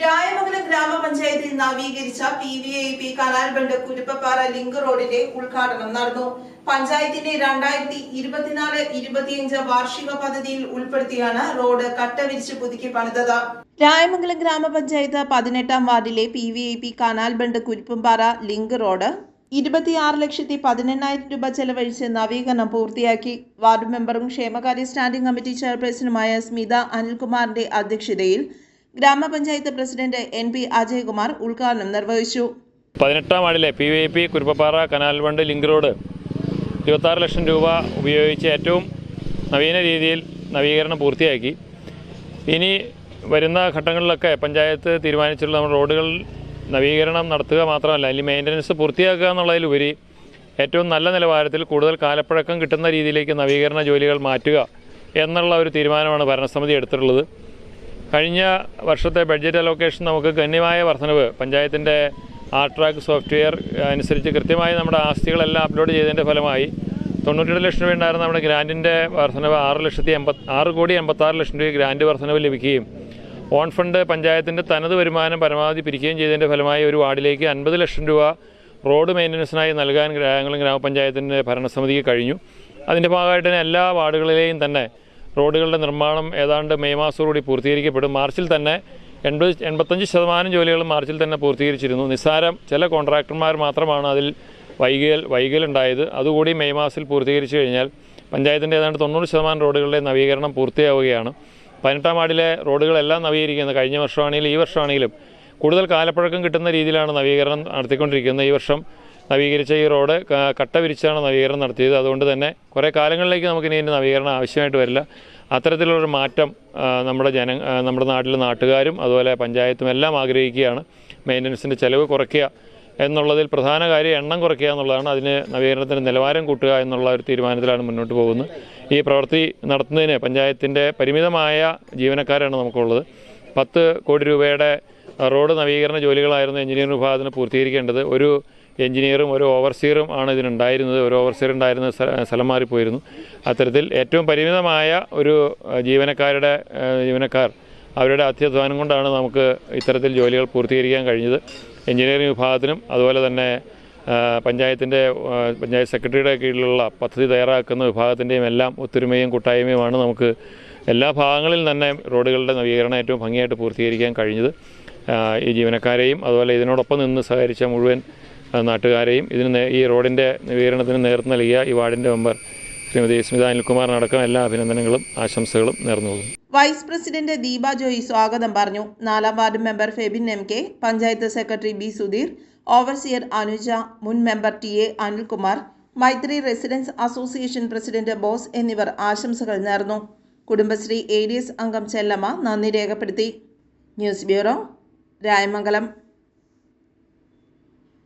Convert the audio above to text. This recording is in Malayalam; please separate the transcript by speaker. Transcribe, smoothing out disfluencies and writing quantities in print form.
Speaker 1: രായമംഗലം ഗ്രാമപഞ്ചായത്തിൽ നവീകരിച്ച PVIP canal bund Kuruppappara link റോഡിന്റെ ഉദ്ഘാടനം നടന്നു. പഞ്ചായത്തിന്റെ 2024-25 വാർഷിക പദ്ധതിയിൽ ഉൾപ്പെടുത്തിയാണ് റോഡ് കട്ടവിരിച്ച് പുതുക്കി പണിതത്. രായമംഗലം ഗ്രാമപഞ്ചായത്ത് 18-ാം വാർഡിലെ PVIP canal bund Kuruppappara link road 26,18,000 രൂപ ചെലവഴിച്ച് നവീകരണം പൂർത്തിയാക്കി. വാർഡ് മെമ്പറും ക്ഷേമകാര്യ സ്റ്റാൻഡിംഗ് കമ്മിറ്റി ചെയർപേഴ്സണുമായ സ്മിത അനിൽകുമാറിന്റെ അധ്യക്ഷതയിൽ ഗ്രാമപഞ്ചായത്ത് പ്രസിഡന്റ് NP അജയകുമാർ ഉദ്ഘാടനം നിർവഹിച്ചു.
Speaker 2: 18-ാം വാർഡിലെ PVIP Kuruppappara canal bund link road 26 ലക്ഷം രൂപ ഉപയോഗിച്ച് ഏറ്റവും നവീന രീതിയിൽ നവീകരണം പൂർത്തിയാക്കി. ഇനി വരുന്ന ഘട്ടങ്ങളിലൊക്കെ പഞ്ചായത്ത് തീരുമാനിച്ചിട്ടുള്ള നമ്മുടെ റോഡുകൾ നവീകരണം നടത്തുക മാത്രമല്ല, അതിൽ മെയിൻ്റനൻസ് പൂർത്തിയാക്കുക എന്നുള്ളതിലുപരി ഏറ്റവും നല്ല നിലവാരത്തിൽ കൂടുതൽ കാലപ്പഴക്കം കിട്ടുന്ന രീതിയിലേക്ക് നവീകരണ ജോലികൾ മാറ്റുക എന്നുള്ള ഒരു തീരുമാനമാണ് ഭരണസമിതി എടുത്തിട്ടുള്ളത്. കഴിഞ്ഞ വർഷത്തെ ബഡ്ജറ്റ് അലോക്കേഷൻ നമുക്ക് ഗണ്യമായ വർധനവ് പഞ്ചായത്തിൻ്റെ ആർട്രാക്ക് സോഫ്റ്റ്വെയർ അനുസരിച്ച് കൃത്യമായി നമ്മുടെ ആസ്തികളെല്ലാം അപ്ലോഡ് ചെയ്തതിൻ്റെ ഫലമായി 92 ലക്ഷം രൂപ ഉണ്ടായിരുന്ന നമ്മുടെ ഗ്രാൻറ്റിൻ്റെ വർധനവ് 6,86 ലക്ഷം രൂപ ഗ്രാൻറ്റ് വർധനവ് ലഭിക്കുകയും ഓൺ ഫണ്ട് പഞ്ചായത്തിൻ്റെ തനത് വരുമാനം പരമാവധി പിരിക്കുകയും ചെയ്തതിൻ്റെ ഫലമായി ഒരു വാർഡിലേക്ക് 50 ലക്ഷം രൂപ റോഡ് മെയിൻ്റനൻസിനായി നൽകാൻ രായമംഗലം ഗ്രാമപഞ്ചായത്തിൻ്റെ ഭരണസമിതിക്ക് കഴിഞ്ഞു. അതിൻ്റെ ഭാഗമായിട്ട് തന്നെ എല്ലാ വാർഡുകളിലെയും തന്നെ റോഡുകളുടെ നിർമ്മാണം ഏതാണ്ട് മെയ് മാസത്തോടുകൂടി പൂർത്തീകരിക്കപ്പെടും. മാർച്ചിൽ തന്നെ 85% ജോലികൾ മാർച്ചിൽ തന്നെ പൂർത്തീകരിച്ചിരുന്നു. നിസ്സാരം ചില കോൺട്രാക്ടർമാർ മാത്രമാണ് അതിൽ വൈകലുണ്ടായത്. അതുകൂടി മെയ് മാസത്തിൽ പൂർത്തീകരിച്ചു കഴിഞ്ഞാൽ പഞ്ചായത്തിൻ്റെ ഏതാണ്ട് 90% റോഡുകളുടെ നവീകരണം പൂർത്തിയാവുകയാണ്. 18-ാം വാർഡിലെ റോഡുകളെല്ലാം നവീകരിക്കുന്നത് കഴിഞ്ഞ വർഷമാണെങ്കിലും ഈ വർഷമാണെങ്കിലും കൂടുതൽ കാലപ്പഴക്കം കിട്ടുന്ന രീതിയിലാണ് നവീകരണം നടത്തിക്കൊണ്ടിരിക്കുന്നത്. ഈ വർഷം നവീകരിച്ച ഈ റോഡ് കട്ട വിരിച്ചാണ് നവീകരണം നടത്തിയത്. അതുകൊണ്ട് തന്നെ കുറേ കാലങ്ങളിലേക്ക് നമുക്കിനി ഇതിൻ്റെ നവീകരണം ആവശ്യമായിട്ട് വരില്ല. അത്തരത്തിലുള്ളൊരു മാറ്റം നമ്മുടെ നാട്ടിലെ നാട്ടുകാരും അതുപോലെ പഞ്ചായത്തും എല്ലാം ആഗ്രഹിക്കുകയാണ്. മെയിൻ്റനൻസിൻ്റെ ചിലവ് കുറയ്ക്കുക എന്നുള്ളതിൽ പ്രധാന കാര്യം എണ്ണം കുറയ്ക്കുക എന്നുള്ളതാണ്. അതിന് നവീകരണത്തിൻ്റെ നിലവാരം കൂട്ടുക എന്നുള്ള ഒരു തീരുമാനത്തിലാണ് മുന്നോട്ട് പോകുന്നത്. ഈ പ്രവൃത്തി നടത്തുന്നതിന് പഞ്ചായത്തിൻ്റെ പരിമിതമായ ജീവനക്കാരാണ് നമുക്കുള്ളത്. 10 കോടി രൂപയുടെ റോഡ് നവീകരണ ജോലികളായിരുന്നു എഞ്ചിനീയറിംഗ് വിഭാഗത്തിന് പൂർത്തീകരിക്കേണ്ടത്. ഒരു എഞ്ചിനീയറും ഒരു ഓവർസിയറും ആണ് ഇതിനുണ്ടായിരുന്നത്. ഒരു ഓവർസിയർ ഉണ്ടായിരുന്ന സ്ഥലം മാറിപ്പോയിരുന്നു. അത്തരത്തിൽ ഏറ്റവും പരിമിതമായ ഒരു ജീവനക്കാർ അവരുടെ അത്യധ്വാനം കൊണ്ടാണ് നമുക്ക് ഇത്തരത്തിൽ ജോലികൾ പൂർത്തീകരിക്കാൻ കഴിഞ്ഞത്. എഞ്ചിനീയറിംഗ് വിഭാഗത്തിനും അതുപോലെ തന്നെ പഞ്ചായത്ത് സെക്രട്ടറിയുടെ കീഴിലുള്ള പദ്ധതി തയ്യാറാക്കുന്ന വിഭാഗത്തിൻ്റെയും എല്ലാം ഒത്തൊരുമയും കൂട്ടായ്മയുമാണ് നമുക്ക് എല്ലാ ഭാഗങ്ങളിൽ തന്നെ റോഡുകളുടെ നവീകരണം ഏറ്റവും ഭംഗിയായിട്ട് പൂർത്തീകരിക്കാൻ കഴിഞ്ഞത്. ഈ ജീവനക്കാരെയും അതുപോലെ ഇതിനോടൊപ്പം നിന്ന് സഹകരിച്ച മുഴുവൻ നാട്ടുകാരെയും ഈ റോഡിൻ്റെ നവീകരണത്തിന് നേതൃത്വം നൽകിയ ഈ വാർഡിൻ്റെ മെമ്പർ ശ്രീമതി സ്മിത അനിൽകുമാറിനടക്കം എല്ലാ അഭിനന്ദനങ്ങളും ആശംസകളും നേർന്നു.
Speaker 1: വൈസ് പ്രസിഡന്റ് ദീപ ജോയി സ്വാഗതം പറഞ്ഞു. 4-ാം ward member Febin MK, panchayat secretary B Sudheer, overseer Anuja, മുൻ മെമ്പർ TA അനിൽകുമാർ, മൈത്രി റെസിഡൻസ് അസോസിയേഷൻ പ്രസിഡന്റ് ബോസ് എന്നിവർ ആശംസകൾ നേർന്നു. കുടുംബശ്രീ ADS അംഗം ചെല്ലമ്മ നന്ദി രേഖപ്പെടുത്തി. News bureau, Rayamangalam.